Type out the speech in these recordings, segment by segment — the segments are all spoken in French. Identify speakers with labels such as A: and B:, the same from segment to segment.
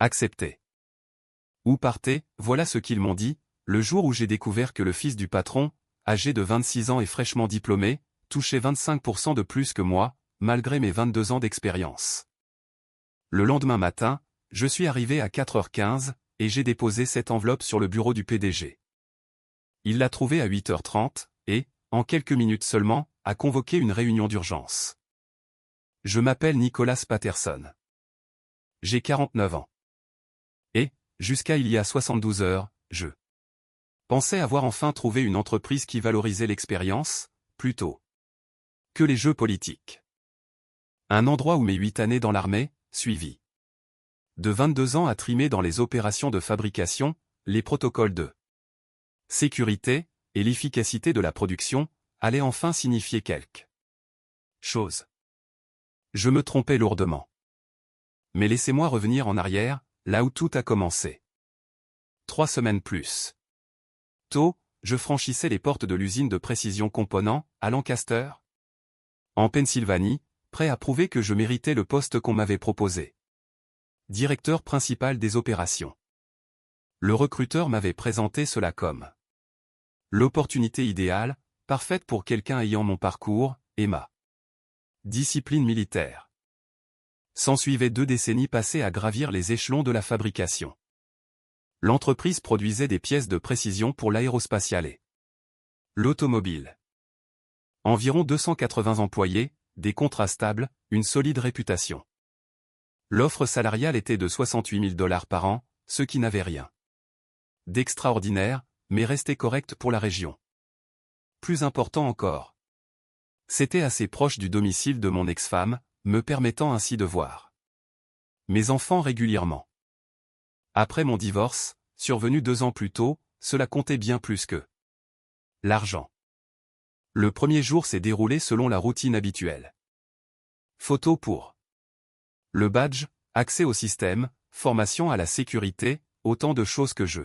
A: Acceptez. Où partez, voilà ce qu'ils m'ont dit, le jour où j'ai découvert que le fils du patron, âgé de 26 ans et fraîchement diplômé, touchait 25% de plus que moi, malgré mes 22 ans d'expérience. Le lendemain matin, je suis arrivé à 4h15, et j'ai déposé cette enveloppe sur le bureau du PDG. Il l'a trouvée à 8h30, et, en quelques minutes seulement, a convoqué une réunion d'urgence. Je m'appelle Nicolas Patterson. J'ai 49 ans. Et, jusqu'à il y a 72 heures, je pensais avoir enfin trouvé une entreprise qui valorisait l'expérience, plutôt que les jeux politiques. Un endroit où mes 8 années dans l'armée, suivies de 22 ans à trimer dans les opérations de fabrication, les protocoles de sécurité, et l'efficacité de la production, allaient enfin signifier quelque chose. Je me trompais lourdement. Mais laissez-moi revenir en arrière, là où tout a commencé. 3 semaines plus tôt, je franchissais les portes de l'usine de précision components, à Lancaster, en Pennsylvanie, prêt à prouver que je méritais le poste qu'on m'avait proposé. Directeur principal des opérations. Le recruteur m'avait présenté cela comme l'opportunité idéale, parfaite pour quelqu'un ayant mon parcours, et ma discipline militaire. S'ensuivaient 2 décennies passées à gravir les échelons de la fabrication. L'entreprise produisait des pièces de précision pour l'aérospatiale et l'automobile. Environ 280 employés, des contrats stables, une solide réputation. L'offre salariale était de 68 000 $ par an, ce qui n'avait rien d'extraordinaire, mais restait correct pour la région. Plus important encore, c'était assez proche du domicile de mon ex-femme, me permettant ainsi de voir mes enfants régulièrement. Après mon divorce, survenu 2 ans plus tôt, cela comptait bien plus que l'argent. Le premier jour s'est déroulé selon la routine habituelle. Photo pour le badge, accès au système, formation à la sécurité, autant de choses que je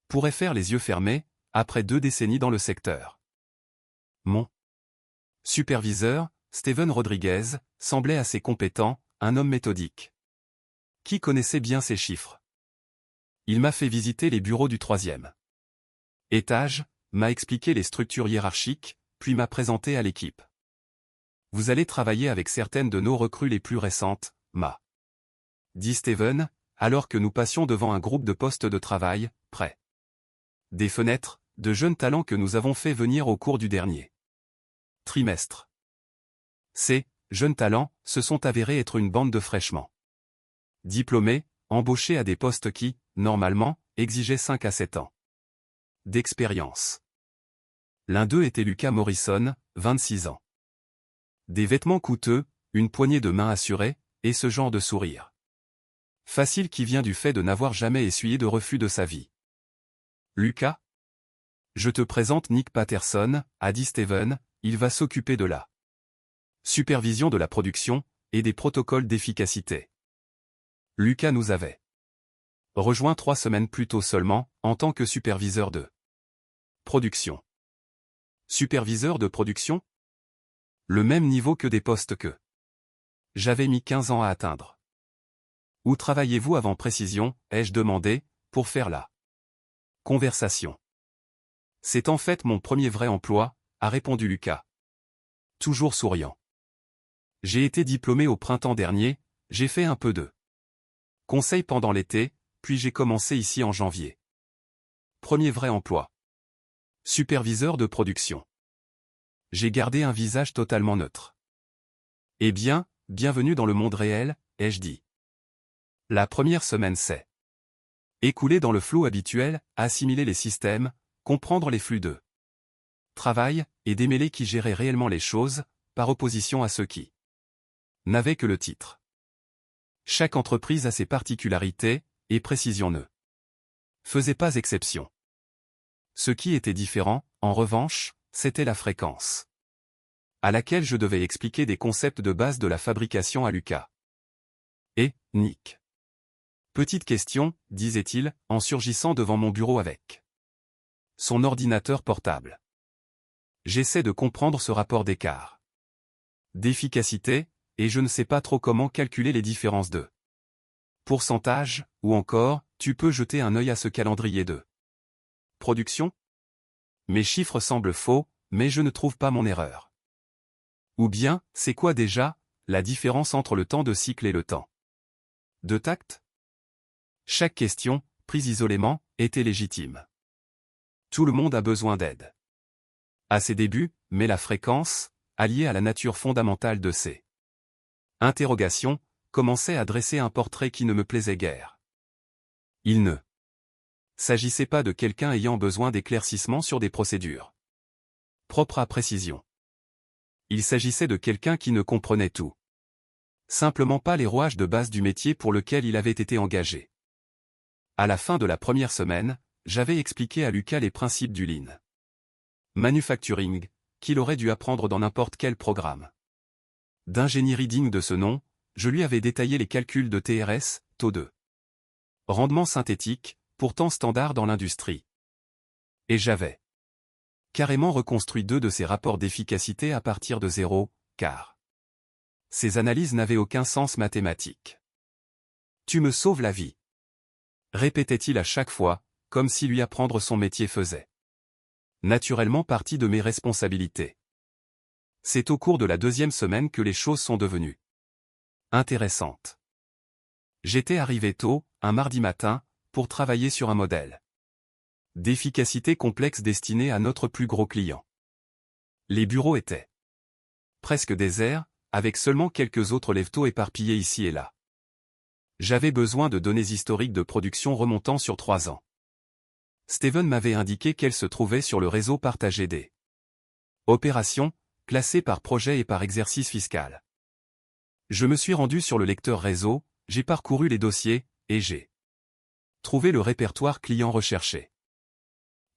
A: pourrais faire les yeux fermés, après 2 décennies dans le secteur. Mon superviseur, Steven Rodriguez, semblait assez compétent, un homme méthodique, qui connaissait bien ses chiffres. Il m'a fait visiter les bureaux du 3e étage, m'a expliqué les structures hiérarchiques, puis m'a présenté à l'équipe. Vous allez travailler avec certaines de nos recrues les plus récentes, m'a dit Steven, alors que nous passions devant un groupe de postes de travail, près des fenêtres, de jeunes talents que nous avons fait venir au cours du dernier trimestre. Ces jeunes talents se sont avérés être une bande de fraîchement diplômés, embauchés à des postes qui, normalement, exigeaient 5 à 7 ans d'expérience. L'un d'eux était Lucas Morrison, 26 ans. Des vêtements coûteux, une poignée de main assurée, et ce genre de sourire facile qui vient du fait de n'avoir jamais essuyé de refus de sa vie. Lucas? Je te présente Nick Patterson, a dit Steven, il va s'occuper de la supervision de la production, et des protocoles d'efficacité. Lucas nous avait rejoint 3 semaines plus tôt seulement, en tant que superviseur de production. Superviseur de production? Le même niveau que des postes que j'avais mis 15 ans à atteindre. Où travaillez-vous avant précision, ai-je demandé, pour faire la conversation. C'est en fait mon premier vrai emploi, a répondu Lucas. Toujours souriant. J'ai été diplômé au printemps dernier, j'ai fait un peu de conseil pendant l'été, puis j'ai commencé ici en janvier. Premier vrai emploi. Superviseur de production. J'ai gardé un visage totalement neutre. Eh bien, bienvenue dans le monde réel, ai-je dit. La première semaine s'est écoulée dans le flot habituel, assimiler les systèmes, comprendre les flux de travail, et démêler qui gérait réellement les choses, par opposition à ceux qui n'avaient que le titre. Chaque entreprise a ses particularités, et Précision ne faisait pas exception. Ce qui était différent, en revanche, c'était la fréquence à laquelle je devais expliquer des concepts de base de la fabrication à Lucas. Et, Nick. Petite question, disait-il, en surgissant devant mon bureau avec son ordinateur portable. J'essaie de comprendre ce rapport d'écart, d'efficacité, et je ne sais pas trop comment calculer les différences de pourcentage, ou encore, tu peux jeter un œil à ce calendrier de production. Mes chiffres semblent faux, mais je ne trouve pas mon erreur. Ou bien, c'est quoi déjà, la différence entre le temps de cycle et le temps de tact? Chaque question, prise isolément, était légitime. Tout le monde a besoin d'aide. À ses débuts, mais la fréquence, alliée à la nature fondamentale de ces interrogations, commençait à dresser un portrait qui ne me plaisait guère. Il ne s'agissait pas de quelqu'un ayant besoin d'éclaircissements sur des procédures propres à précision. Il s'agissait de quelqu'un qui ne comprenait tout simplement pas les rouages de base du métier pour lequel il avait été engagé. À la fin de la première semaine, j'avais expliqué à Lucas les principes du Lean Manufacturing, qu'il aurait dû apprendre dans n'importe quel programme d'ingénierie digne de ce nom. Je lui avais détaillé les calculs de TRS, taux de rendement synthétique, pourtant standard dans l'industrie. Et j'avais carrément reconstruit 2 de ses rapports d'efficacité à partir de zéro, car ces analyses n'avaient aucun sens mathématique. Tu me sauves la vie, répétait-il à chaque fois, comme si lui apprendre son métier faisait naturellement partie de mes responsabilités. C'est au cours de la 2e semaine que les choses sont devenues intéressantes. J'étais arrivé tôt, un mardi matin, pour travailler sur un modèle d'efficacité complexe destiné à notre plus gros client. Les bureaux étaient presque déserts, avec seulement quelques autres lève-tôt éparpillés ici et là. J'avais besoin de données historiques de production remontant sur 3 ans. Steven m'avait indiqué qu'elles se trouvaient sur le réseau partagé des opérations, classées par projet et par exercice fiscal. Je me suis rendu sur le lecteur réseau, j'ai parcouru les dossiers, et j'ai trouvé le répertoire client recherché.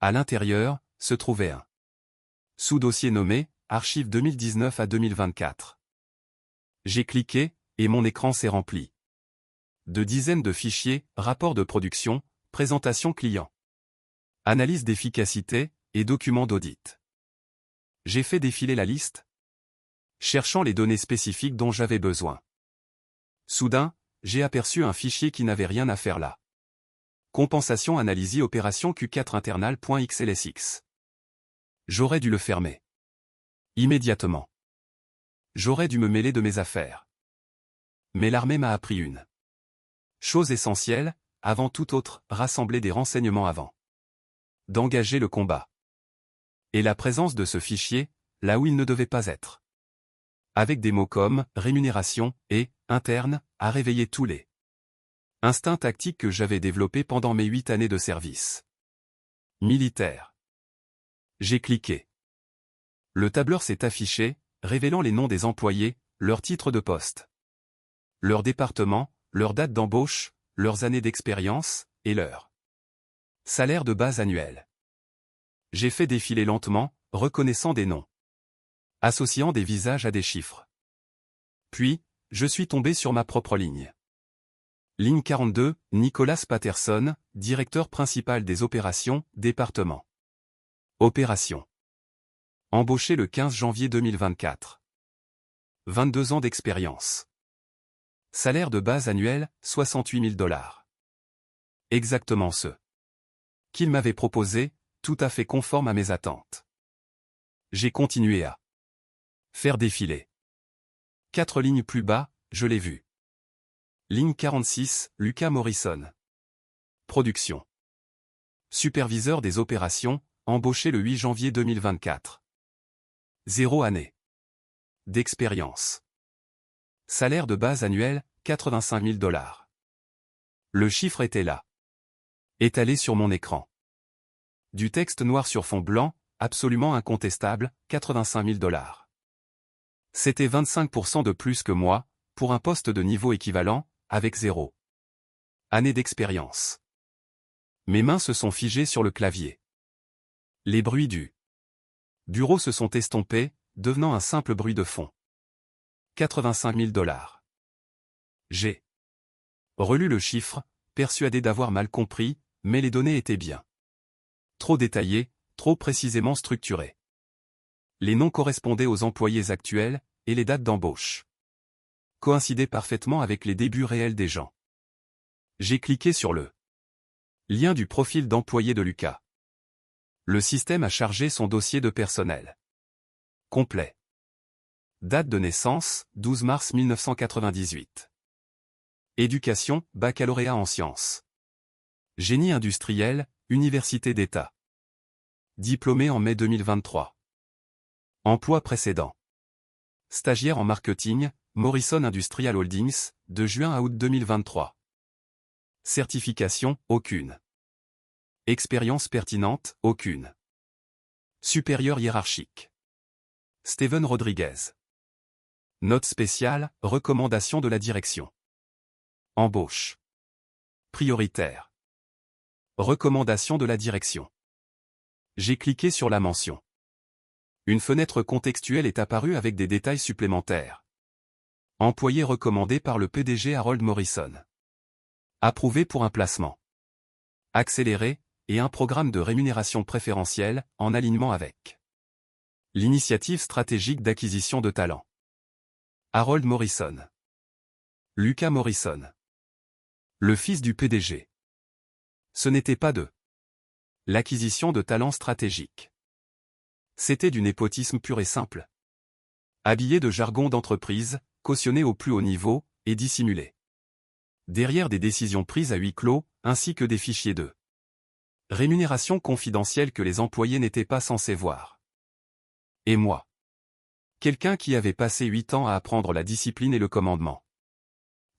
A: À l'intérieur, se trouvait un sous-dossier nommé « Archives 2019 à 2024 ». J'ai cliqué, et mon écran s'est rempli de dizaines de fichiers, rapports de production, présentation client, analyse d'efficacité, et documents d'audit. J'ai fait défiler la liste, cherchant les données spécifiques dont j'avais besoin. Soudain, j'ai aperçu un fichier qui n'avait rien à faire là. Compensation analysie opération Q4 internal.xlsx. J'aurais dû le fermer immédiatement. J'aurais dû me mêler de mes affaires. Mais l'armée m'a appris une chose essentielle, avant toute autre, rassembler des renseignements avant d'engager le combat. Et la présence de ce fichier, là où il ne devait pas être, avec des mots comme « rémunération » et « interne », a réveillé tous les instincts tactiques que j'avais développés pendant mes 8 années de service militaire. J'ai cliqué. Le tableur s'est affiché, révélant les noms des employés, leur titre de poste, leur département, leur date d'embauche, leurs années d'expérience, et leur salaire de base annuel. J'ai fait défiler lentement, reconnaissant des noms, associant des visages à des chiffres. Puis, je suis tombé sur ma propre ligne. Ligne 42, Nicolas Patterson, directeur principal des opérations, département. Opération. Embauché le 15 janvier 2024. 22 ans d'expérience. Salaire de base annuel, 68 000 $. Exactement ce qu'il m'avait proposé, tout à fait conforme à mes attentes. J'ai continué à faire défiler. 4 lignes plus bas, je l'ai vu. Ligne 46, Lucas Morrison. Production. Superviseur des opérations, embauché le 8 janvier 2024. 0 année d'expérience. Salaire de base annuel, 85 000 $. Le chiffre était là, étalé sur mon écran. Du texte noir sur fond blanc, absolument incontestable, 85 000 $. C'était 25% de plus que moi, pour un poste de niveau équivalent, avec 0 année d'expérience. Mes mains se sont figées sur le clavier. Les bruits du bureau se sont estompés, devenant un simple bruit de fond. 85 000 $. J'ai relu le chiffre, persuadé d'avoir mal compris, mais les données étaient bien trop détaillées, trop précisément structurées. Les noms correspondaient aux employés actuels, et les dates d'embauche coïncidaient parfaitement avec les débuts réels des gens. J'ai cliqué sur le lien du profil d'employé de Lucas. Le système a chargé son dossier de personnel. Complet. Date de naissance, 12 mars 1998. Éducation, baccalauréat en sciences. Génie industriel, Université d'État. Diplômé en mai 2023. Emploi précédent. Stagiaire en marketing, Morrison Industrial Holdings, de juin à août 2023. Certification, aucune. Expérience pertinente, aucune. Supérieur hiérarchique. Steven Rodriguez. Note spéciale, recommandation de la direction. Embauche. Prioritaire. Recommandation de la direction. J'ai cliqué sur la mention. Une fenêtre contextuelle est apparue avec des détails supplémentaires. Employé recommandé par le PDG Harold Morrison. Approuvé pour un placement accéléré et un programme de rémunération préférentielle en alignement avec l'initiative stratégique d'acquisition de talents. Harold Morrison. Lucas Morrison. Le fils du PDG. Ce n'était pas de l'acquisition de talents stratégiques. C'était du népotisme pur et simple. Habillé de jargon d'entreprise, cautionné au plus haut niveau, et dissimulé derrière des décisions prises à huis clos, ainsi que des fichiers de rémunération confidentielle que les employés n'étaient pas censés voir. Et moi. Quelqu'un qui avait passé 8 ans à apprendre la discipline et le commandement.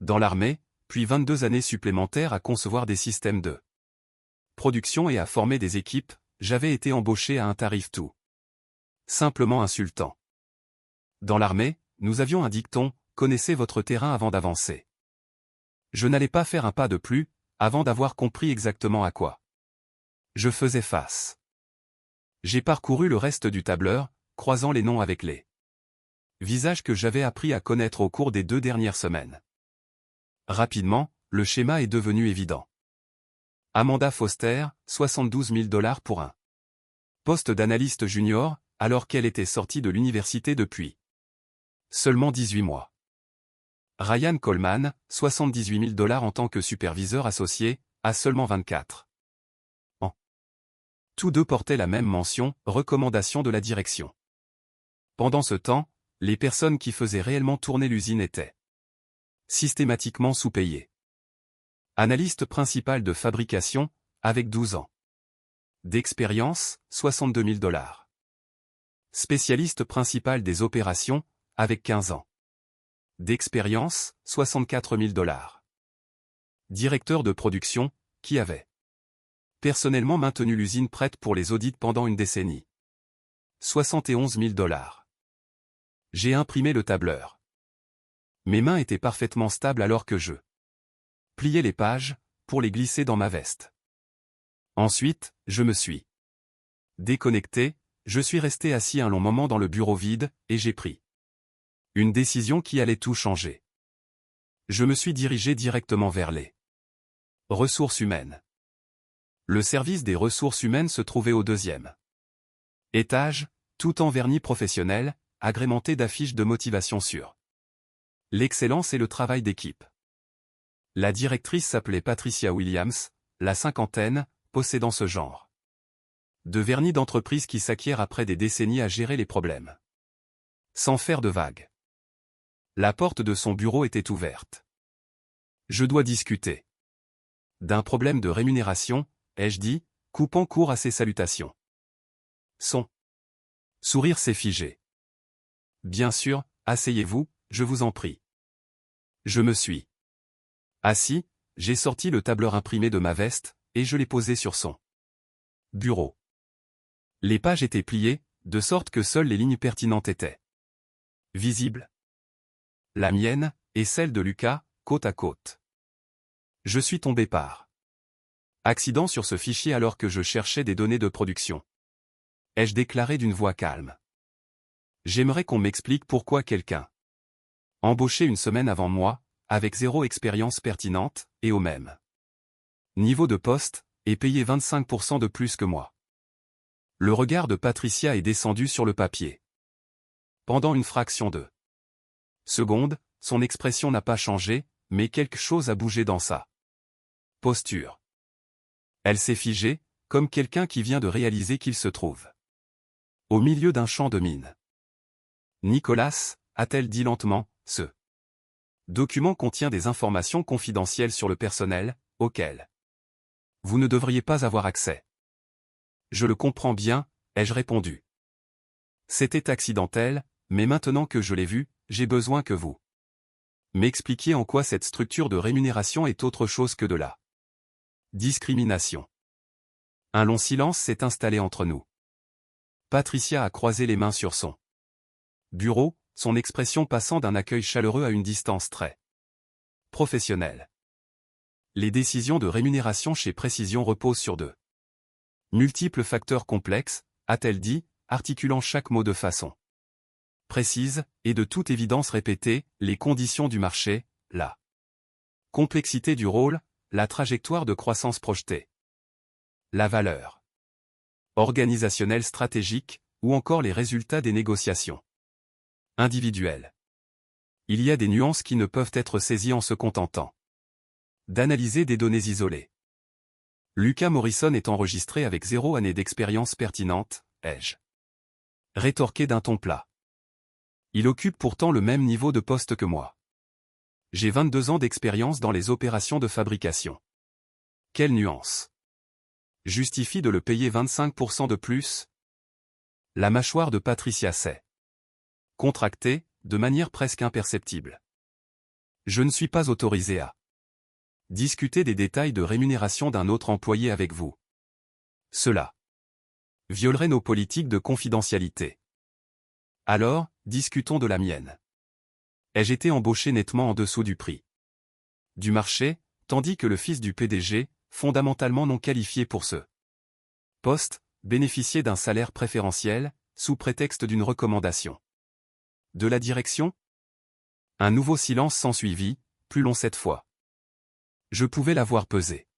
A: Dans l'armée, puis 22 années supplémentaires à concevoir des systèmes de production et à former des équipes, j'avais été embauché à un tarif tout simplement insultant. Dans l'armée, nous avions un dicton, connaissez votre terrain avant d'avancer. Je n'allais pas faire un pas de plus, avant d'avoir compris exactement à quoi je faisais face. J'ai parcouru le reste du tableur, croisant les noms avec les visages que j'avais appris à connaître au cours des 2 dernières semaines. Rapidement, le schéma est devenu évident. Amanda Foster, 72 000 $ pour un poste d'analyste junior, alors qu'elle était sortie de l'université depuis seulement 18 mois. Ryan Coleman, 78 000 $ en tant que superviseur associé, à seulement 24 ans. Tous deux portaient la même mention, recommandation de la direction. Pendant ce temps, les personnes qui faisaient réellement tourner l'usine étaient systématiquement sous-payées. Analyste principal de fabrication, avec 12 ans d'expérience, 62 000 $. Spécialiste principal des opérations, avec 15 ans d'expérience, 64 000 $. Directeur de production, qui avait personnellement maintenu l'usine prête pour les audits pendant une décennie. 71 000 $. J'ai imprimé le tableur. Mes mains étaient parfaitement stables alors que je pliais les pages, pour les glisser dans ma veste. Ensuite, je me suis déconnecté, je suis resté assis un long moment dans le bureau vide, et j'ai pris une décision qui allait tout changer. Je me suis dirigé directement vers les ressources humaines. Le service des ressources humaines se trouvait au 2e étage, tout en vernis professionnel, agrémenté d'affiches de motivation sur l'excellence et le travail d'équipe. La directrice s'appelait Patricia Williams, la cinquantaine, possédant ce genre de vernis d'entreprise qui s'acquiert après des décennies à gérer les problèmes sans faire de vagues. La porte de son bureau était ouverte. Je dois discuter d'un problème de rémunération, ai-je dit, coupant court à ses salutations. Son sourire s'est figé. Bien sûr, asseyez-vous, je vous en prie. Je me suis assis, j'ai sorti le tableur imprimé de ma veste, et je l'ai posé sur son bureau. Les pages étaient pliées, de sorte que seules les lignes pertinentes étaient visibles. La mienne, et celle de Lucas, côte à côte. Je suis tombé par accident sur ce fichier alors que je cherchais des données de production. Ai-je déclaré d'une voix calme. J'aimerais qu'on m'explique pourquoi quelqu'un embauché une semaine avant moi, avec 0 expérience pertinente, et au même niveau de poste, et payé 25% de plus que moi. Le regard de Patricia est descendu sur le papier. Pendant une fraction de seconde, son expression n'a pas changé, mais quelque chose a bougé dans ça. Posture. Elle s'est figée, comme quelqu'un qui vient de réaliser qu'il se trouve au milieu d'un champ de mines. Nicolas, a-t-elle dit lentement, ce document contient des informations confidentielles sur le personnel, auxquelles vous ne devriez pas avoir accès. Je le comprends bien, ai-je répondu. C'était accidentel, mais maintenant que je l'ai vu, j'ai besoin que vous m'expliquiez en quoi cette structure de rémunération est autre chose que de la discrimination. Un long silence s'est installé entre nous. Patricia a croisé les mains sur son bureau, son expression passant d'un accueil chaleureux à une distance très professionnelle. Les décisions de rémunération chez Précision reposent sur de multiples facteurs complexes, a-t-elle dit, articulant chaque mot de façon précise, et de toute évidence répétée, les conditions du marché, la complexité du rôle, la trajectoire de croissance projetée, la valeur organisationnelle stratégique, ou encore les résultats des négociations individuelles. Il y a des nuances qui ne peuvent être saisies en se contentant d'analyser des données isolées. Lucas Morrison est enregistré avec 0 année d'expérience pertinente, ai-je rétorqué d'un ton plat. Il occupe pourtant le même niveau de poste que moi. J'ai 22 ans d'expérience dans les opérations de fabrication. Quelle nuance justifie de le payer 25% de plus? La mâchoire de Patricia s'est contractée, de manière presque imperceptible. Je ne suis pas autorisé à discuter des détails de rémunération d'un autre employé avec vous. Cela violerait nos politiques de confidentialité. Alors, discutons de la mienne. Ai-je été embauché nettement en dessous du prix du marché, tandis que le fils du PDG, fondamentalement non qualifié pour ce poste, bénéficiait d'un salaire préférentiel, sous prétexte d'une recommandation de la direction? Un nouveau silence s'ensuivit, plus long cette fois. Je pouvais l'avoir pesé.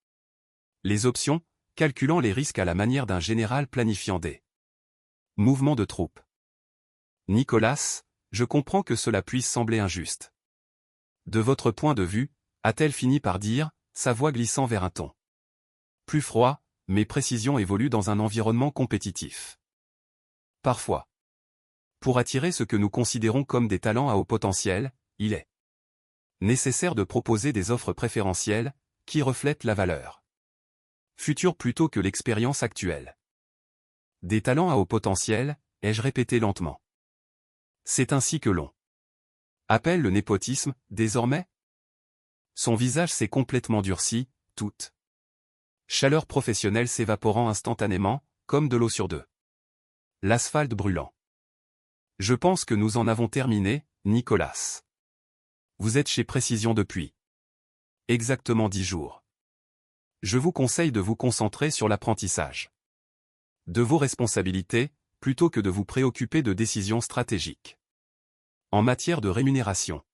A: Les options, calculant les risques à la manière d'un général planifiant des mouvements de troupes. Nicolas, je comprends que cela puisse sembler injuste. De votre point de vue, a-t-elle fini par dire, sa voix glissant vers un ton plus froid, mes précisions évoluent dans un environnement compétitif. Parfois. Pour attirer ce que nous considérons comme des talents à haut potentiel, il est nécessaire de proposer des offres préférentielles, qui reflètent la valeur future plutôt que l'expérience actuelle. Des talents à haut potentiel, ai-je répété lentement. C'est ainsi que l'on appelle le népotisme, désormais? Son visage s'est complètement durci, toute chaleur professionnelle s'évaporant instantanément, comme de l'eau sur deux l'asphalte brûlant. Je pense que nous en avons terminé, Nicolas. Vous êtes chez Précision depuis exactement 10 jours. Je vous conseille de vous concentrer sur l'apprentissage de vos responsabilités, plutôt que de vous préoccuper de décisions stratégiques. En matière de rémunération,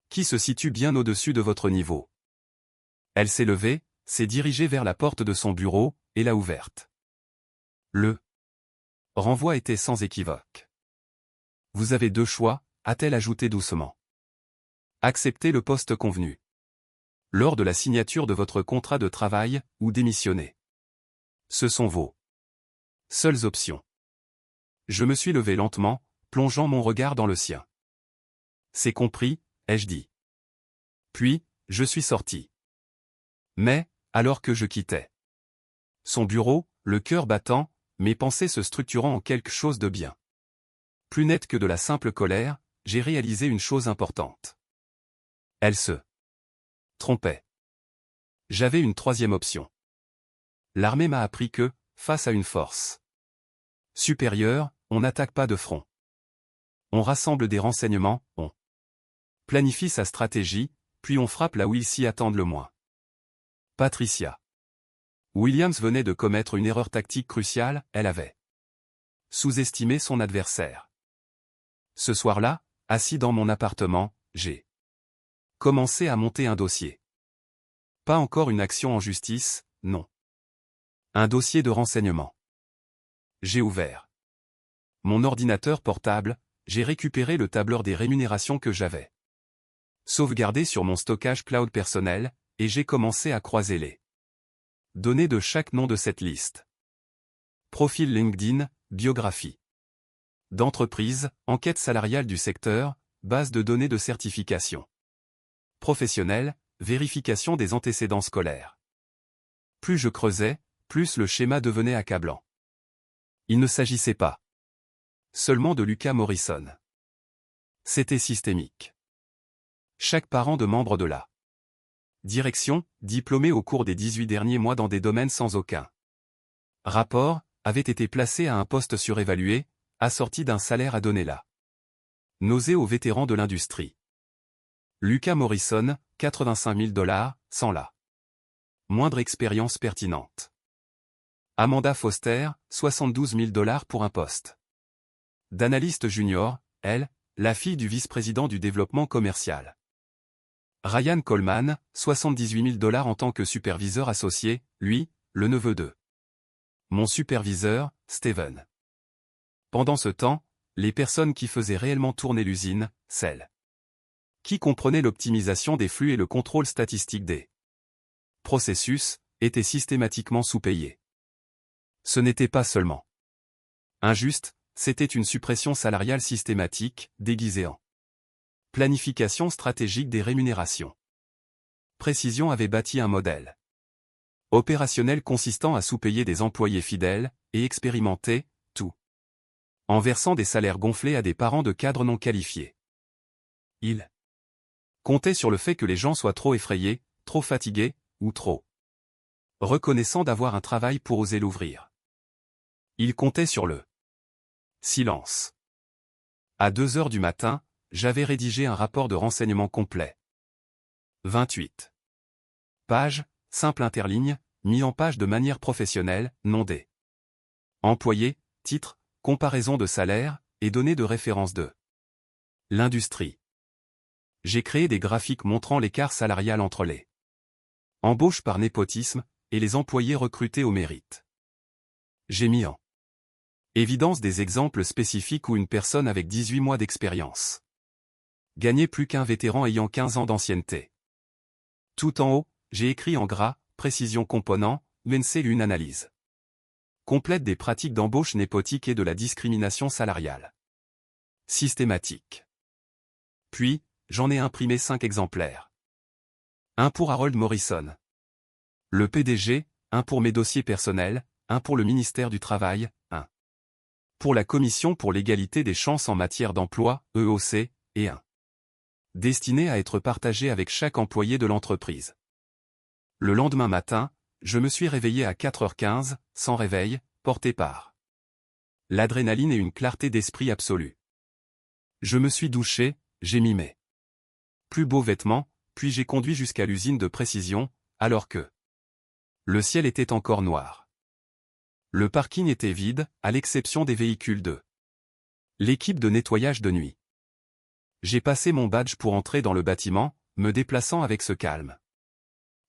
A: qui se situe bien au-dessus de votre niveau. Elle s'est levée, s'est dirigée vers la porte de son bureau, et l'a ouverte. Le renvoi était sans équivoque. Vous avez 2 choix, a-t-elle ajouté doucement. Acceptez le poste convenu lors de la signature de votre contrat de travail, ou démissionner. Ce sont vos seules options. Je me suis levé lentement, plongeant mon regard dans le sien. C'est compris, ai-je dit. Puis, je suis sorti. Mais, alors que je quittais son bureau, le cœur battant, mes pensées se structurant en quelque chose de bien plus net que de la simple colère, j'ai réalisé une chose importante. Elle se trompait. J'avais une 3e option. L'armée m'a appris que, face à une force supérieure, on n'attaque pas de front. On rassemble des renseignements, on planifie sa stratégie, puis on frappe là où ils s'y attendent le moins. Patricia Williams venait de commettre une erreur tactique cruciale, elle avait sous-estimé son adversaire. Ce soir-là, assis dans mon appartement, j'ai commencé à monter un dossier. Pas encore une action en justice, non. Un dossier de renseignement. J'ai ouvert mon ordinateur portable, j'ai récupéré le tableur des rémunérations que j'avais sauvegardé sur mon stockage cloud personnel, et j'ai commencé à croiser les données de chaque nom de cette liste. Profil LinkedIn, biographie d'entreprise, enquête salariale du secteur, base de données de certification professionnelle, vérification des antécédents scolaires. Plus je creusais, plus le schéma devenait accablant. Il ne s'agissait pas seulement de Lucas Morrison. C'était systémique. Chaque parent de membre de la direction, diplômé au cours des 18 derniers mois dans des domaines sans aucun rapport, avait été placé à un poste surévalué, assorti d'un salaire à donner là. Nausée aux vétérans de l'industrie. Lucas Morrison, 85 000 $, sans la moindre expérience pertinente. Amanda Foster, 72 000 $ pour un poste d'analyste junior, elle, la fille du vice-président du développement commercial. Ryan Coleman, 78 000 $ en tant que superviseur associé, lui, le neveu de mon superviseur, Steven. Pendant ce temps, les personnes qui faisaient réellement tourner l'usine, celles qui comprenaient l'optimisation des flux et le contrôle statistique des processus, étaient systématiquement sous-payées. Ce n'était pas seulement injuste, c'était une suppression salariale systématique, déguisée en planification stratégique des rémunérations. Précision avait bâti un modèle opérationnel consistant à sous-payer des employés fidèles et expérimentés, tout en versant des salaires gonflés à des parents de cadres non qualifiés. Il comptait sur le fait que les gens soient trop effrayés, trop fatigués, ou trop reconnaissants d'avoir un travail pour oser l'ouvrir. Il comptait sur le silence. À 2 heures du matin, j'avais rédigé un rapport de renseignement complet. 28 pages, simple interligne, mis en page de manière professionnelle, nom des employés, titre, comparaison de salaire, et données de référence de l'industrie. J'ai créé des graphiques montrant l'écart salarial entre les embauches par népotisme et les employés recrutés au mérite. J'ai mis en évidence des exemples spécifiques où une personne avec 18 mois d'expérience gagnait plus qu'un vétéran ayant 15 ans d'ancienneté. Tout en haut, j'ai écrit en gras, précision component, UNC une analyse complète des pratiques d'embauche népotique et de la discrimination salariale systématique. Puis, j'en ai imprimé 5 exemplaires. Un pour Harold Morrison, le PDG, un pour mes dossiers personnels, un pour le ministère du Travail, un pour la Commission pour l'égalité des chances en matière d'emploi, EOC, et un destiné à être partagé avec chaque employé de l'entreprise. Le lendemain matin, je me suis réveillé à 4h15, sans réveil, porté par l'adrénaline et une clarté d'esprit absolue. Je me suis douché, j'ai mis mes plus beaux vêtements, puis j'ai conduit jusqu'à l'usine de précision, alors que le ciel était encore noir. Le parking était vide, à l'exception des véhicules de l'équipe de nettoyage de nuit. J'ai passé mon badge pour entrer dans le bâtiment, me déplaçant avec ce calme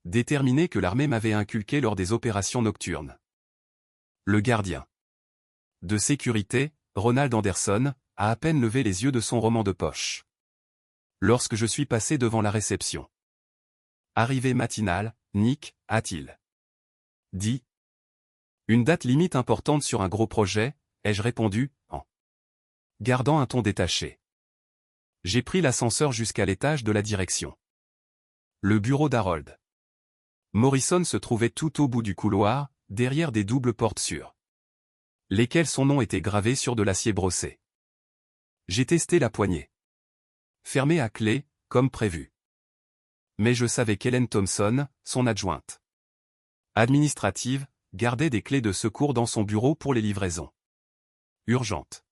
A: déterminé que l'armée m'avait inculqué lors des opérations nocturnes. Le gardien de sécurité, Ronald Anderson, a à peine levé les yeux de son roman de poche lorsque je suis passé devant la réception. Arrivée matinale, Nick, a-t-il dit. Une date limite importante sur un gros projet, ai-je répondu, en gardant un ton détaché. J'ai pris l'ascenseur jusqu'à l'étage de la direction. Le bureau d'Harold Morrison se trouvait tout au bout du couloir, derrière des doubles portes sur lesquelles son nom était gravé sur de l'acier brossé. J'ai testé la poignée. Fermée à clé, comme prévu. Mais je savais qu'Helen Thompson, son adjointe administrative, gardait des clés de secours dans son bureau pour les livraisons urgentes.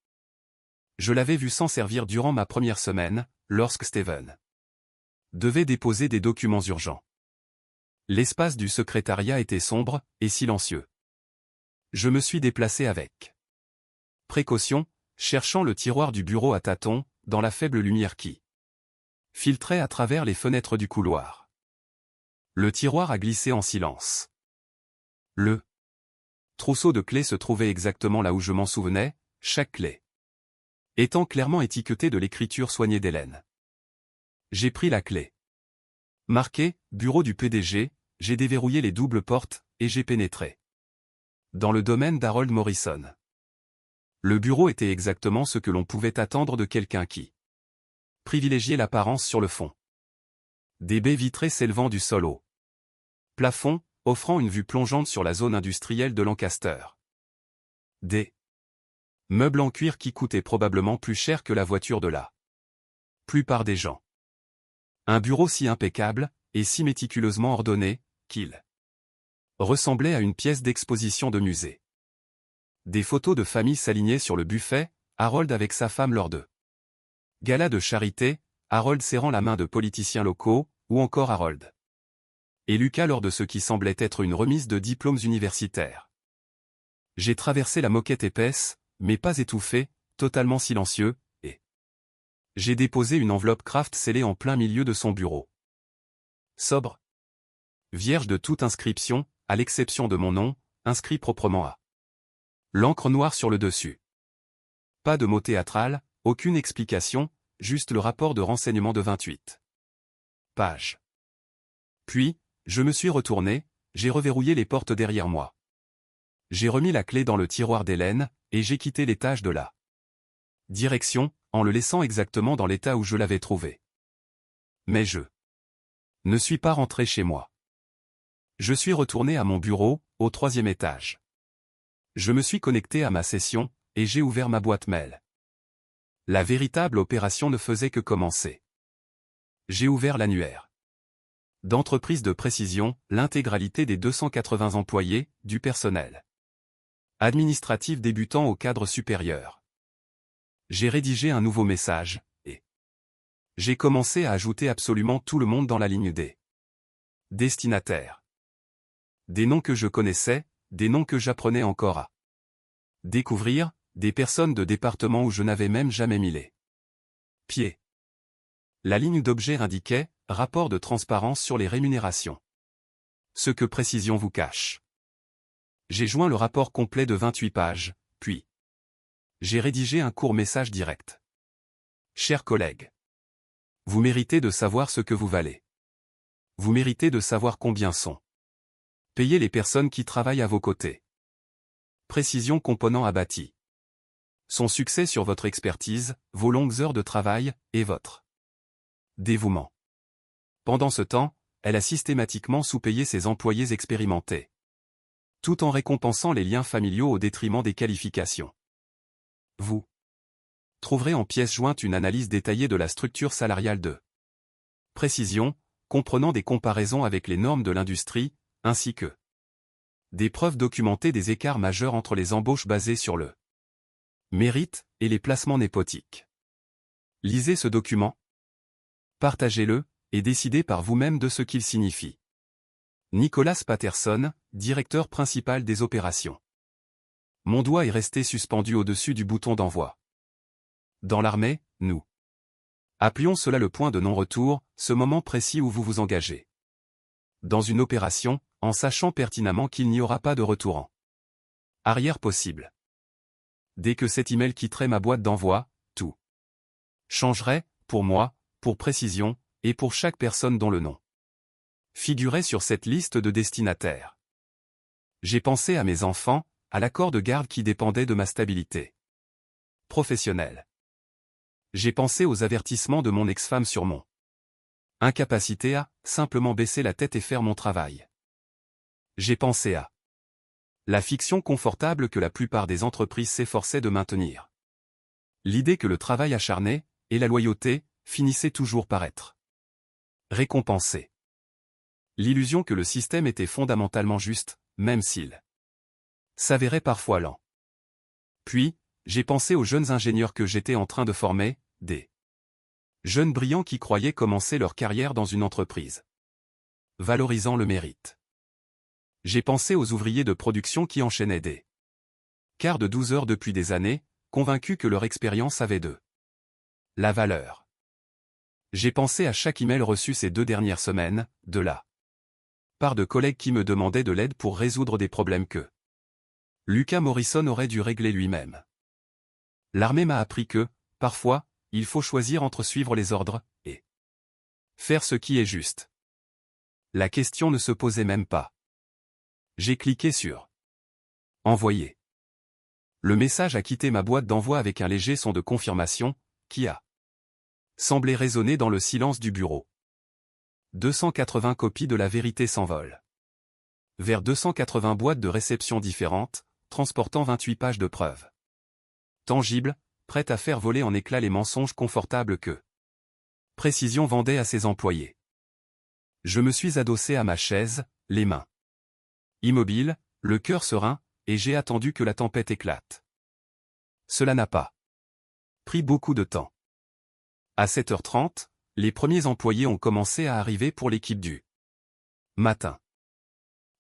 A: Je l'avais vu s'en servir durant ma première semaine, lorsque Steven devait déposer des documents urgents. L'espace du secrétariat était sombre et silencieux. Je me suis déplacé avec précaution, cherchant le tiroir du bureau à tâtons, dans la faible lumière qui filtrait à travers les fenêtres du couloir. Le tiroir a glissé en silence. Le trousseau de clés se trouvait exactement là où je m'en souvenais, chaque clé étant clairement étiquetée de l'écriture soignée d'Hélène. J'ai pris la clé Marqué « Bureau du PDG », j'ai déverrouillé les doubles portes, et j'ai pénétré dans le domaine d'Harold Morrison. Le bureau était exactement ce que l'on pouvait attendre de quelqu'un qui privilégiait l'apparence sur le fond. Des baies vitrées s'élevant du sol au plafond, offrant une vue plongeante sur la zone industrielle de Lancaster. Des meubles en cuir qui coûtaient probablement plus cher que la voiture de la plupart des gens. Un bureau si impeccable, et si méticuleusement ordonné, qu'il ressemblait à une pièce d'exposition de musée. Des photos de famille s'alignaient sur le buffet, Harold avec sa femme lors de gala de charité, Harold serrant la main de politiciens locaux, ou encore Harold et Lucas lors de ce qui semblait être une remise de diplômes universitaires. J'ai traversé la moquette épaisse, mais pas étouffée, totalement silencieux, et j'ai déposé une enveloppe Kraft scellée en plein milieu de son bureau. Sobre, vierge de toute inscription, à l'exception de mon nom, inscrit proprement à l'encre noire sur le dessus. Pas de mot théâtral, aucune explication, juste le rapport de renseignement de 28 pages. Puis, je me suis retourné, j'ai reverrouillé les portes derrière moi. J'ai remis la clé dans le tiroir d'Hélène, et j'ai quitté l'étage de la direction, en le laissant exactement dans l'état où je l'avais trouvé. Mais je ne suis pas rentré chez moi. Je suis retourné à mon bureau, au 3e étage. Je me suis connecté à ma session, et j'ai ouvert ma boîte mail. La véritable opération ne faisait que commencer. J'ai ouvert l'annuaire d'entreprise de précision, l'intégralité des 280 employés, du personnel administratif débutant au cadre supérieur. J'ai rédigé un nouveau message, et j'ai commencé à ajouter absolument tout le monde dans la ligne des destinataires. Des noms que je connaissais, des noms que j'apprenais encore à découvrir, des personnes de départements où je n'avais même jamais mis les pieds. La ligne d'objet indiquait « Rapport de transparence sur les rémunérations ». Ce que précision vous cache. J'ai joint le rapport complet de 28 pages, puis j'ai rédigé un court message direct. Chers collègues, vous méritez de savoir ce que vous valez. Vous méritez de savoir combien sont payées les personnes qui travaillent à vos côtés. Précision component abattu. Son succès sur votre expertise, vos longues heures de travail, et votre dévouement. Pendant ce temps, elle a systématiquement sous-payé ses employés expérimentés, tout en récompensant les liens familiaux au détriment des qualifications. Vous trouverez en pièce jointe une analyse détaillée de la structure salariale de précision, comprenant des comparaisons avec les normes de l'industrie, ainsi que des preuves documentées des écarts majeurs entre les embauches basées sur le mérite et les placements népotiques. Lisez ce document, partagez-le, et décidez par vous-même de ce qu'il signifie. Nicholas Patterson, directeur principal des opérations. Mon doigt est resté suspendu au-dessus du bouton d'envoi. Dans l'armée, nous appelions cela le point de non-retour, ce moment précis où vous vous engagez dans une opération, en sachant pertinemment qu'il n'y aura pas de retour en arrière possible. Dès que cet email quitterait ma boîte d'envoi, tout changerait, pour moi, pour précision, et pour chaque personne dont le nom figurait sur cette liste de destinataires. J'ai pensé à mes enfants, à l'accord de garde qui dépendait de ma stabilité professionnelle. J'ai pensé aux avertissements de mon ex-femme sur mon incapacité à simplement baisser la tête et faire mon travail. J'ai pensé à la fiction confortable que la plupart des entreprises s'efforçaient de maintenir. L'idée que le travail acharné, et la loyauté, finissaient toujours par être récompensés. L'illusion que le système était fondamentalement juste, même s'il s'avérait parfois lent. Puis, j'ai pensé aux jeunes ingénieurs que j'étais en train de former, des jeunes brillants qui croyaient commencer leur carrière dans une entreprise valorisant le mérite. J'ai pensé aux ouvriers de production qui enchaînaient des quarts de 12 heures depuis des années, convaincus que leur expérience avait de la valeur. J'ai pensé à chaque email reçu ces 2 dernières semaines, de la part de collègues qui me demandaient de l'aide pour résoudre des problèmes que Lucas Morrison aurait dû régler lui-même. L'armée m'a appris que, parfois, il faut choisir entre suivre les ordres et faire ce qui est juste. La question ne se posait même pas. J'ai cliqué sur « Envoyer ». Le message a quitté ma boîte d'envoi avec un léger son de confirmation, qui a semblé résonner dans le silence du bureau. 280 copies de La Vérité s'envolent. Vers 280 boîtes de réception différentes, transportant 28 pages de preuves. Tangibles, prêtes à faire voler en éclats les mensonges confortables que Précision vendait à ses employés. Je me suis adossé à ma chaise, les mains immobiles, le cœur serein, et j'ai attendu que la tempête éclate. Cela n'a pas pris beaucoup de temps. À 7h30, les premiers employés ont commencé à arriver pour l'équipe du matin.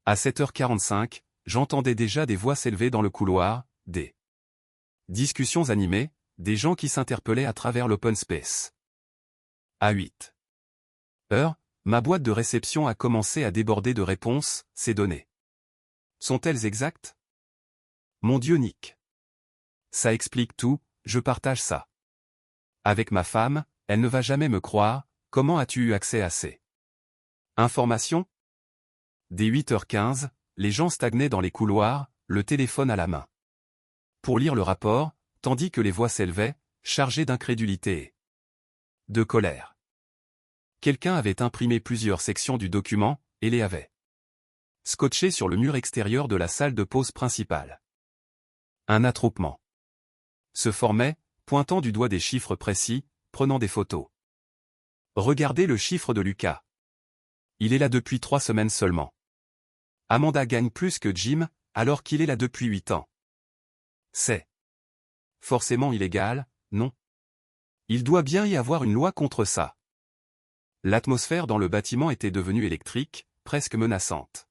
A: À 7h45, j'entendais déjà des voix s'élever dans le couloir, des discussions animées, des gens qui s'interpellaient à travers l'open space. À 8h, ma boîte de réception a commencé à déborder de réponses. Ces données sont-elles exactes? Mon Dieu, Nick. Ça explique tout, je partage ça avec ma femme, elle ne va jamais me croire. Comment as-tu eu accès à ces informations? Dès 8h15, les gens stagnaient dans les couloirs, le téléphone à la main, pour lire le rapport, tandis que les voix s'élevaient, chargées d'incrédulité et de colère. Quelqu'un avait imprimé plusieurs sections du document, et les avait scotchées sur le mur extérieur de la salle de pause principale. Un attroupement se formait, pointant du doigt des chiffres précis, prenant des photos. Regardez le chiffre de Lucas. Il est là depuis 3 semaines seulement. Amanda gagne plus que Jim, alors qu'il est là depuis 8 ans. C'est forcément illégal, non? Il doit bien y avoir une loi contre ça. L'atmosphère dans le bâtiment était devenue électrique, presque menaçante.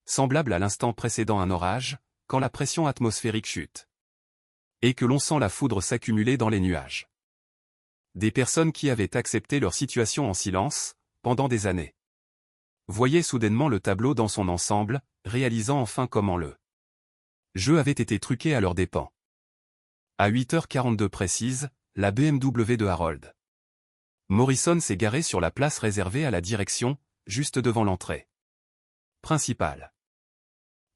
A: Semblable à l'instant précédant un orage, quand la pression atmosphérique chute. Et que l'on sent la foudre s'accumuler dans les nuages. Des personnes qui avaient accepté leur situation en silence, pendant des années. Voyaient soudainement le tableau dans son ensemble, réalisant enfin comment le jeu avait été truqué à leurs dépens. À 8h42 précise, la BMW de Harold Morrison s'est garée sur la place réservée à la direction, juste devant l'entrée principale.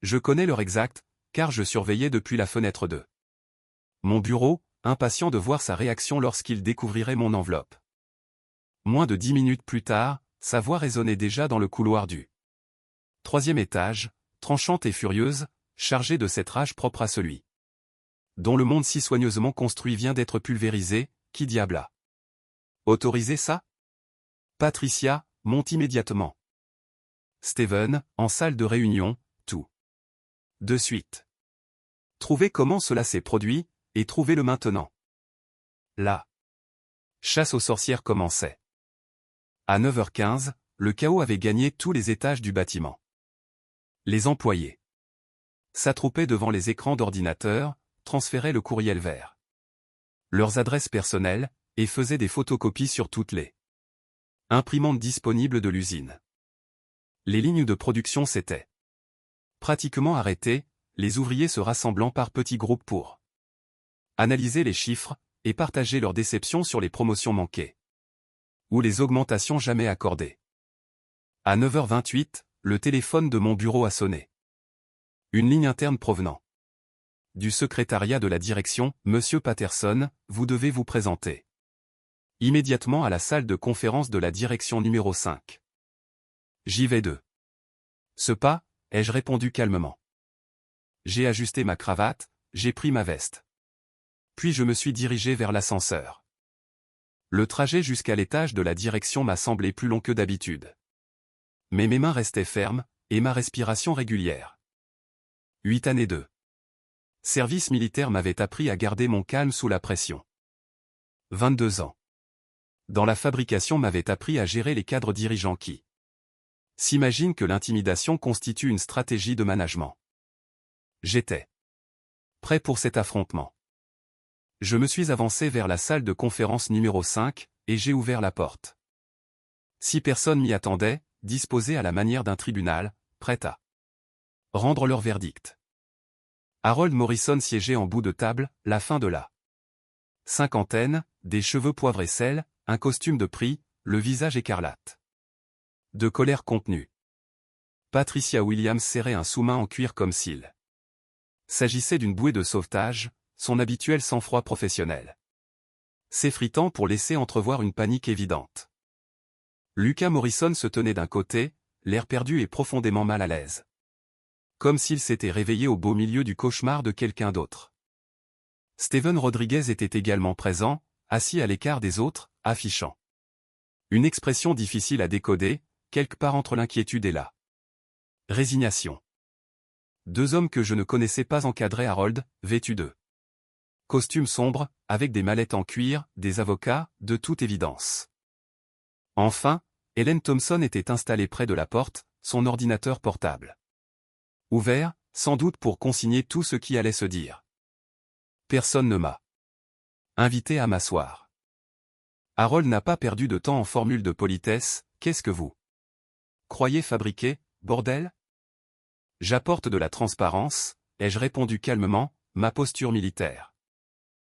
A: Je connais l'heure exacte, car je surveillais depuis la fenêtre de mon bureau, impatient de voir sa réaction lorsqu'il découvrirait mon enveloppe. Moins de 10 minutes plus tard, sa voix résonnait déjà dans le couloir du 3e étage, tranchante et furieuse, chargée de cette rage propre à celui dont le monde si soigneusement construit vient d'être pulvérisé. Qui diable a autorisé ça? Patricia monte immédiatement. Steven, en salle de réunion, tout de suite. Trouvez comment cela s'est produit, et trouvez-le maintenant. La chasse aux sorcières commençait. À 9h15, le chaos avait gagné tous les étages du bâtiment. Les employés s'attroupaient devant les écrans d'ordinateur, transféraient le courriel vers leurs adresses personnelles, et faisaient des photocopies sur toutes les imprimantes disponibles de l'usine. Les lignes de production s'étaient pratiquement arrêtées, les ouvriers se rassemblant par petits groupes pour analyser les chiffres, et partager leurs déceptions sur les promotions manquées. Ou les augmentations jamais accordées. À 9h28, le téléphone de mon bureau a sonné. Une ligne interne provenant du secrétariat de la direction, Monsieur Patterson, vous devez vous présenter immédiatement à la salle de conférence de la direction numéro 5. J'y vais de ce pas, ai-je répondu calmement. J'ai ajusté ma cravate, j'ai pris ma veste. Puis je me suis dirigé vers l'ascenseur. Le trajet jusqu'à l'étage de la direction m'a semblé plus long que d'habitude. Mais mes mains restaient fermes, et ma respiration régulière. 8 années de service militaire m'avaient appris à garder mon calme sous la pression. 22 ans. Dans la fabrication m'avaient appris à gérer les cadres dirigeants qui s'imaginent que l'intimidation constitue une stratégie de management. J'étais prêt pour cet affrontement. Je me suis avancé vers la salle de conférence numéro 5, et j'ai ouvert la porte. 6 personnes m'y attendaient, disposées à la manière d'un tribunal, prêtes à rendre leur verdict. Harold Morrison siégeait en bout de table, la fin de la cinquantaine, des cheveux poivre et sel, un costume de prix, le visage écarlate. De colère contenue. Patricia Williams serrait un sous-main en cuir comme s'il s'agissait d'une bouée de sauvetage, son habituel sang-froid professionnel s'effritant pour laisser entrevoir une panique évidente. Lucas Morrison se tenait d'un côté, l'air perdu et profondément mal à l'aise. Comme s'il s'était réveillé au beau milieu du cauchemar de quelqu'un d'autre. Steven Rodriguez était également présent, assis à l'écart des autres, affichant une expression difficile à décoder, quelque part entre l'inquiétude et la résignation. Deux hommes que je ne connaissais pas encadraient Harold, vêtus de costumes sombres, avec des mallettes en cuir, des avocats, de toute évidence. Enfin, Helen Thompson était installée près de la porte, son ordinateur portable ouvert, sans doute pour consigner tout ce qui allait se dire. Personne ne m'a invité à m'asseoir. Harold n'a pas perdu de temps en formules de politesse, qu'est-ce que vous croyez fabriquer, bordel? J'apporte de la transparence, ai-je répondu calmement, ma posture militaire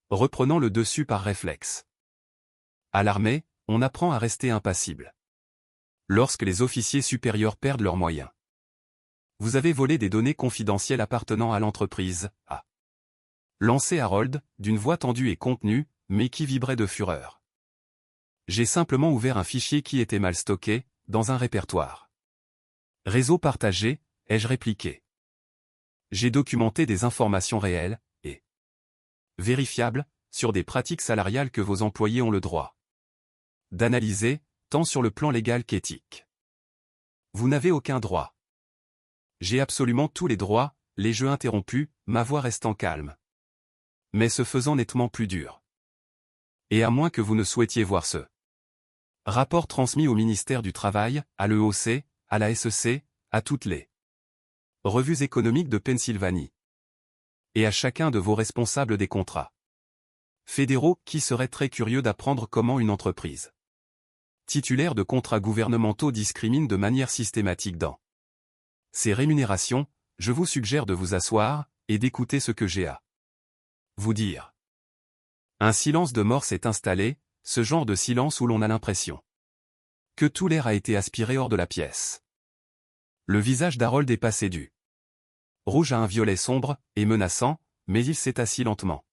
A: reprenant le dessus par réflexe. À l'armée, on apprend à rester impassible. Lorsque les officiers supérieurs perdent leurs moyens. Vous avez volé des données confidentielles appartenant à l'entreprise, a lancé Harold, d'une voix tendue et contenue, mais qui vibrait de fureur. J'ai simplement ouvert un fichier qui était mal stocké, dans un répertoire. Réseau partagé, ai-je répliqué. J'ai documenté des informations réelles, et vérifiables, sur des pratiques salariales que vos employés ont le droit d'analyser, tant sur le plan légal qu'éthique. Vous n'avez aucun droit. J'ai absolument tous les droits, les jeux interrompus, ma voix restant calme. Mais se faisant nettement plus dur. Et à moins que vous ne souhaitiez voir ce rapport transmis au ministère du Travail, à l'EOC, à la SEC, à toutes les revues économiques de Pennsylvanie. Et à chacun de vos responsables des contrats fédéraux qui seraient très curieux d'apprendre comment une entreprise titulaire de contrats gouvernementaux discrimine de manière systématique dans ses rémunérations, je vous suggère de vous asseoir et d'écouter ce que j'ai à vous dire. Un silence de mort s'est installé, ce genre de silence où l'on a l'impression que tout l'air a été aspiré hors de la pièce. Le visage d'Harold est passé du rouge à un violet sombre et menaçant, mais il s'est assis lentement.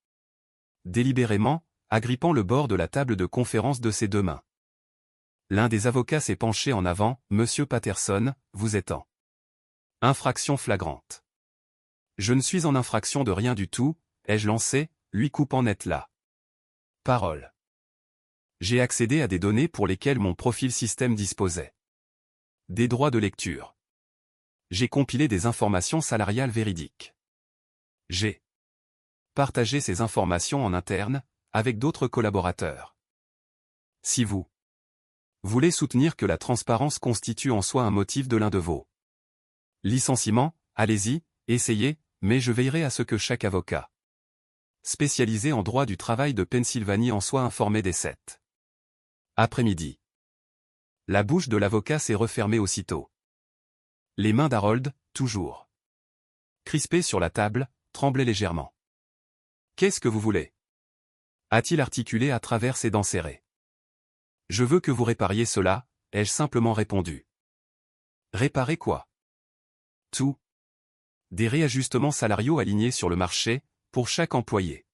A: Délibérément, agrippant le bord de la table de conférence de ses deux mains. L'un des avocats s'est penché en avant, « Monsieur Patterson, vous êtes en infraction flagrante. » Je ne suis en infraction de rien du tout, ai-je lancé, lui coupant net la parole. J'ai accédé à des données pour lesquelles mon profil système disposait des droits de lecture. J'ai compilé des informations salariales véridiques. J'ai partagé ces informations en interne, avec d'autres collaborateurs. Si vous voulez soutenir que la transparence constitue en soi un motif de l'un de vos licenciements, allez-y, essayez, mais je veillerai à ce que chaque avocat spécialisé en droit du travail de Pennsylvanie en soit informé des 7 après-midi. La bouche de l'avocat s'est refermée aussitôt. Les mains d'Harold, toujours crispées sur la table, tremblaient légèrement. « Qu'est-ce que vous voulez » a-t-il articulé à travers ses dents serrées. « Je veux que vous répariez cela » ai-je simplement répondu. « Réparer quoi ?» Tout. Des réajustements salariaux alignés sur le marché, pour chaque employé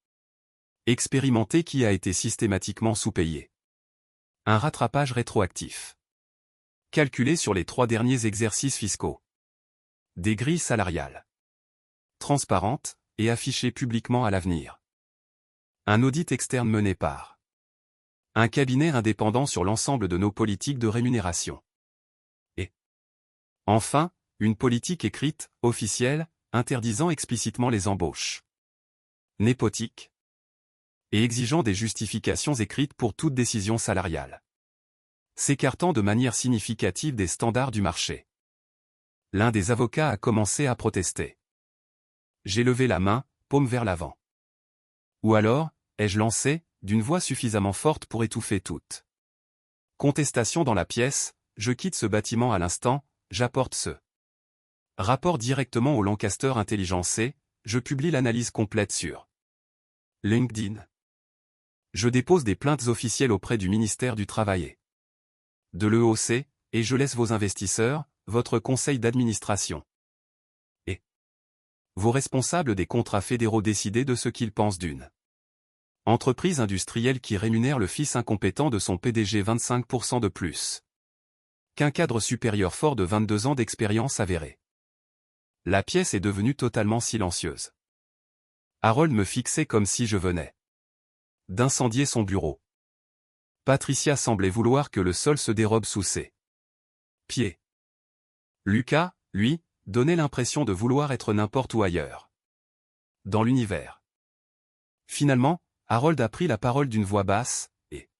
A: expérimenté qui a été systématiquement sous-payé. Un rattrapage rétroactif. Calculé sur les 3 derniers exercices fiscaux. Des grilles salariales. Transparentes, et affichées publiquement à l'avenir. Un audit externe mené par un cabinet indépendant sur l'ensemble de nos politiques de rémunération. Et enfin, une politique écrite, officielle, interdisant explicitement les embauches népotiques et exigeant des justifications écrites pour toute décision salariale. S'écartant de manière significative des standards du marché. L'un des avocats a commencé à protester. J'ai levé la main, paume vers l'avant. Ou alors, ai-je lancé, d'une voix suffisamment forte pour étouffer toute contestation dans la pièce, je quitte ce bâtiment à l'instant, j'apporte ce rapport directement au Lancaster Intelligencé, je publie l'analyse complète sur LinkedIn. Je dépose des plaintes officielles auprès du ministère du Travail et de l'EOC, et je laisse vos investisseurs, votre conseil d'administration et vos responsables des contrats fédéraux décider de ce qu'ils pensent d'une entreprise industrielle qui rémunère le fils incompétent de son PDG 25% de plus qu'un cadre supérieur fort de 22 ans d'expérience avérée. La pièce est devenue totalement silencieuse. Harold me fixait comme si je venais d'incendier son bureau. Patricia semblait vouloir que le sol se dérobe sous ses pieds. Lucas, lui, donnait l'impression de vouloir être n'importe où ailleurs dans l'univers. Finalement, Harold a pris la parole d'une voix basse et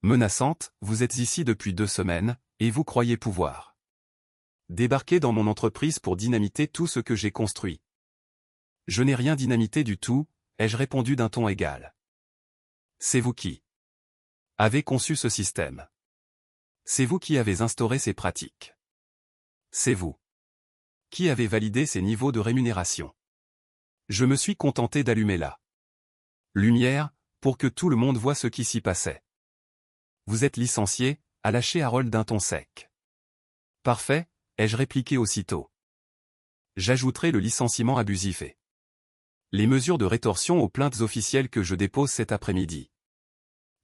A: menaçante. Vous êtes ici depuis 2 semaines, et vous croyez pouvoir débarquer dans mon entreprise pour dynamiter tout ce que j'ai construit. Je n'ai rien dynamité du tout, ai-je répondu d'un ton égal. C'est vous qui avez conçu ce système. C'est vous qui avez instauré ces pratiques. C'est vous qui avez validé ces niveaux de rémunération. Je me suis contenté d'allumer la lumière, pour que tout le monde voie ce qui s'y passait. Vous êtes licencié, a lâché Harold d'un ton sec. Parfait, ai-je répliqué aussitôt. J'ajouterai le licenciement abusif et les mesures de rétorsion aux plaintes officielles que je dépose cet après-midi.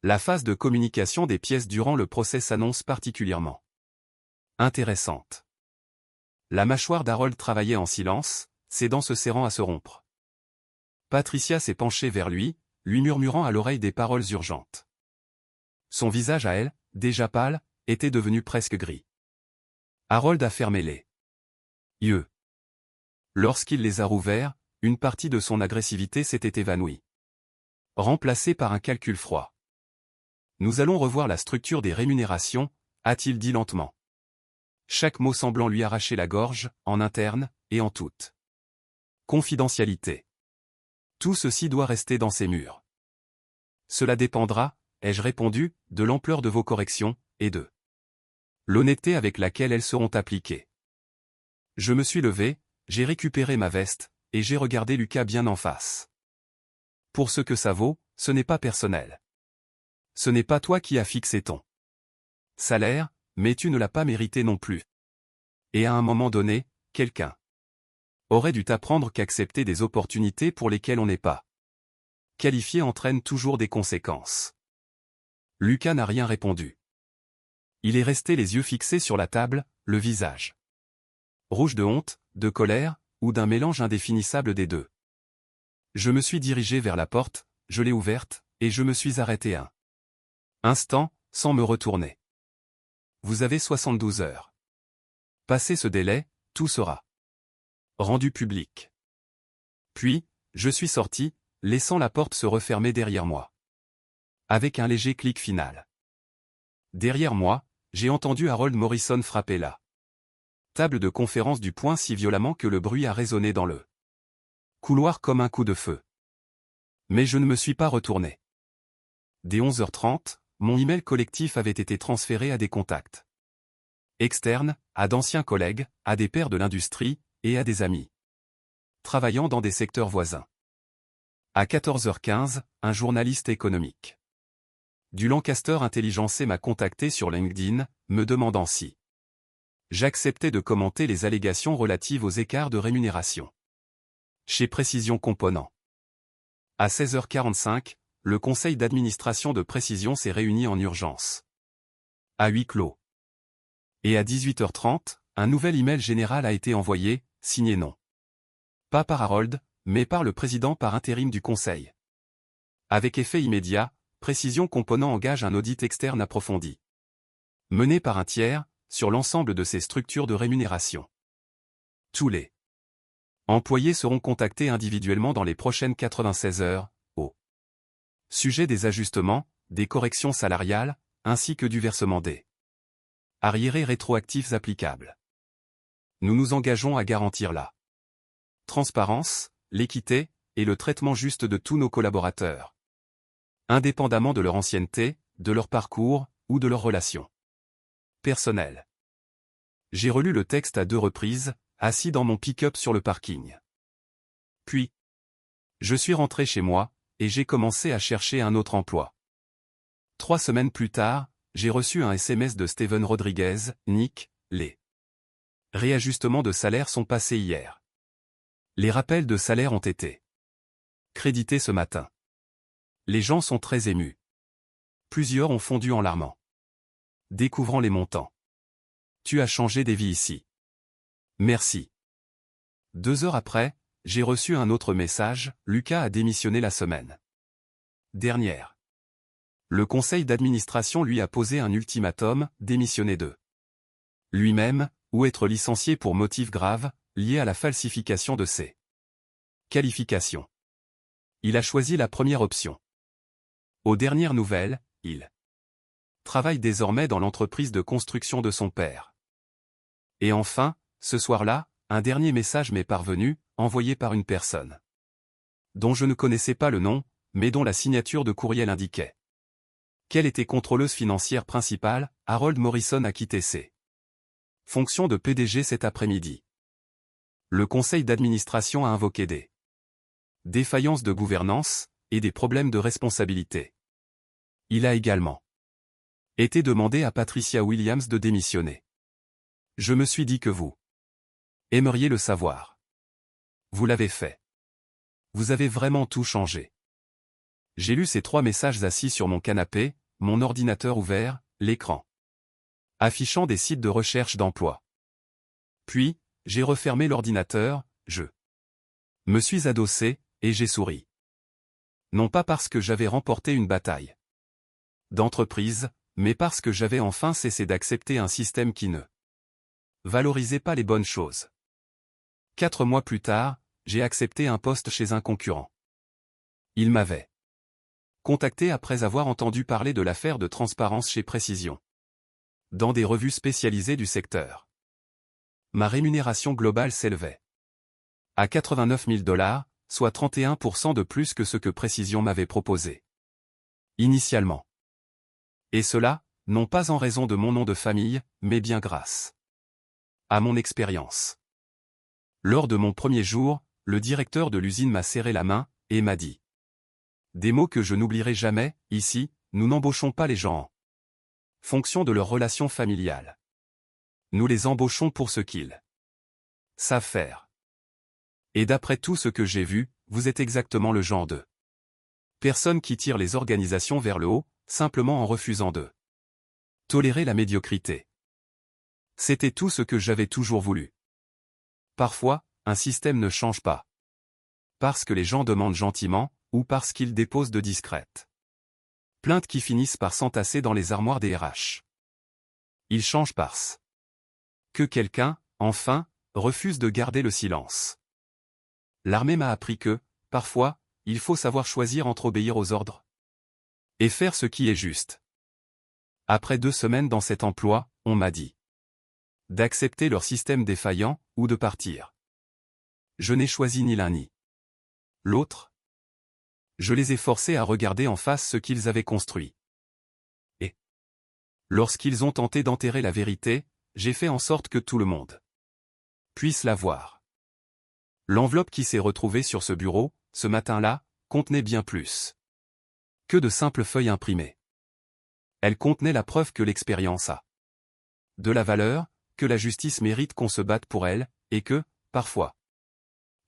A: La phase de communication des pièces durant le procès s'annonce particulièrement intéressante. La mâchoire d'Harold travaillait en silence, ses dents se serrant à se rompre. Patricia s'est penchée vers lui murmurant à l'oreille des paroles urgentes. Son visage à elle, déjà pâle, était devenu presque gris. Harold a fermé les yeux. Lorsqu'il les a rouverts, une partie de son agressivité s'était évanouie, remplacée par un calcul froid. Nous allons revoir la structure des rémunérations, a-t-il dit lentement. Chaque mot semblant lui arracher la gorge, en interne, et en toute confidentialité. Tout ceci doit rester dans ces murs. Cela dépendra, ai-je répondu, de l'ampleur de vos corrections, et de l'honnêteté avec laquelle elles seront appliquées. Je me suis levé, j'ai récupéré ma veste, et j'ai regardé Lucas bien en face. Pour ce que ça vaut, ce n'est pas personnel. Ce n'est pas toi qui as fixé ton salaire, mais tu ne l'as pas mérité non plus. Et à un moment donné, quelqu'un aurait dû t'apprendre qu'accepter des opportunités pour lesquelles on n'est pas qualifié entraîne toujours des conséquences. Lucas n'a rien répondu. Il est resté les yeux fixés sur la table, le visage rouge de honte, de colère, ou d'un mélange indéfinissable des deux. Je me suis dirigé vers la porte, je l'ai ouverte, et je me suis arrêté un instant, sans me retourner. Vous avez 72 heures. Passé ce délai, tout sera rendu public. Puis, je suis sorti, laissant la porte se refermer derrière moi. Avec un léger clic final. Derrière moi, j'ai entendu Harold Morrison frapper la table de conférence du poing si violemment que le bruit a résonné dans le couloir comme un coup de feu. Mais je ne me suis pas retourné. Dès 11h30, mon email collectif avait été transféré à des contacts externes, à d'anciens collègues, à des pairs de l'industrie, et à des amis travaillant dans des secteurs voisins. À 14h15, un journaliste économique du Lancaster Intelligence m'a contacté sur LinkedIn, me demandant si j'acceptais de commenter les allégations relatives aux écarts de rémunération chez Précision Components. À 16h45, le conseil d'administration de Précision s'est réuni en urgence, à huis clos. Et à 18h30, un nouvel email général a été envoyé, signé non pas par Harold, mais par le président par intérim du conseil. Avec effet immédiat, Précision Components engage un audit externe approfondi, mené par un tiers, sur l'ensemble de ses structures de rémunération. Tous les employés seront contactés individuellement dans les prochaines 96 heures, au sujet des ajustements, des corrections salariales, ainsi que du versement des arriérés rétroactifs applicables. Nous nous engageons à garantir la transparence, l'équité, et le traitement juste de tous nos collaborateurs, indépendamment de leur ancienneté, de leur parcours, ou de leurs relations personnelles. J'ai relu le texte à 2 reprises, assis dans mon pick-up sur le parking. Puis, je suis rentré chez moi, et j'ai commencé à chercher un autre emploi. 3 semaines plus tard, j'ai reçu un SMS de Steven Rodriguez, Nick, les réajustements de salaire sont passés hier. Les rappels de salaire ont été crédités ce matin. Les gens sont très émus. Plusieurs ont fondu en larmes. Découvrant les montants. Tu as changé des vies ici. Merci. 2 heures après, j'ai reçu un autre message, Lucas a démissionné la semaine dernière. Le conseil d'administration lui a posé un ultimatum, démissionner de lui-même, ou être licencié pour motif grave, lié à la falsification de ses qualifications. Il a choisi la première option. Aux dernières nouvelles, il travaille désormais dans l'entreprise de construction de son père. Et enfin, ce soir-là, un dernier message m'est parvenu, envoyé par une personne dont je ne connaissais pas le nom, mais dont la signature de courriel indiquait qu'elle était contrôleuse financière principale. Harold Morrison a quitté ses fonctions de PDG cet après-midi. Le conseil d'administration a invoqué des défaillances de gouvernance et des problèmes de responsabilité. Il a également été demandé à Patricia Williams de démissionner. Je me suis dit que vous aimeriez le savoir. Vous l'avez fait. Vous avez vraiment tout changé. J'ai lu ces 3 messages assis sur mon canapé, mon ordinateur ouvert, l'écran affichant des sites de recherche d'emploi. Puis, j'ai refermé l'ordinateur, je me suis adossé, et j'ai souri. Non pas parce que j'avais remporté une bataille d'entreprise, mais parce que j'avais enfin cessé d'accepter un système qui ne valorisait pas les bonnes choses. 4 mois plus tard, j'ai accepté un poste chez un concurrent. Il m'avait contacté après avoir entendu parler de l'affaire de transparence chez Précision, dans des revues spécialisées du secteur. Ma rémunération globale s'élevait à 89 000 $, soit 31% de plus que ce que Précision m'avait proposé initialement. Et cela, non pas en raison de mon nom de famille, mais bien grâce à mon expérience. Lors de mon premier jour, le directeur de l'usine m'a serré la main, et m'a dit des mots que je n'oublierai jamais, ici, nous n'embauchons pas les gens en fonction de leur relation familiale. Nous les embauchons pour ce qu'ils savent faire. Et d'après tout ce que j'ai vu, vous êtes exactement le genre de personne qui tire les organisations vers le haut, simplement en refusant de tolérer la médiocrité. C'était tout ce que j'avais toujours voulu. Parfois, un système ne change pas parce que les gens demandent gentiment, ou parce qu'ils déposent de discrètes plaintes qui finissent par s'entasser dans les armoires des RH. Il change parce que quelqu'un, enfin, refuse de garder le silence. L'armée m'a appris que, parfois, il faut savoir choisir entre obéir aux ordres et faire ce qui est juste. Après 2 semaines dans cet emploi, on m'a dit d'accepter leur système défaillant, ou de partir. Je n'ai choisi ni l'un ni l'autre. Je les ai forcés à regarder en face ce qu'ils avaient construit. Et lorsqu'ils ont tenté d'enterrer la vérité, j'ai fait en sorte que tout le monde puisse la voir. L'enveloppe qui s'est retrouvée sur ce bureau, ce matin-là, contenait bien plus que de simples feuilles imprimées. Elle contenait la preuve que l'expérience a de la valeur, que la justice mérite qu'on se batte pour elle, et que, parfois,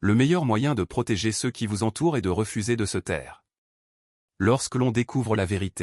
A: le meilleur moyen de protéger ceux qui vous entourent est de refuser de se taire lorsque l'on découvre la vérité.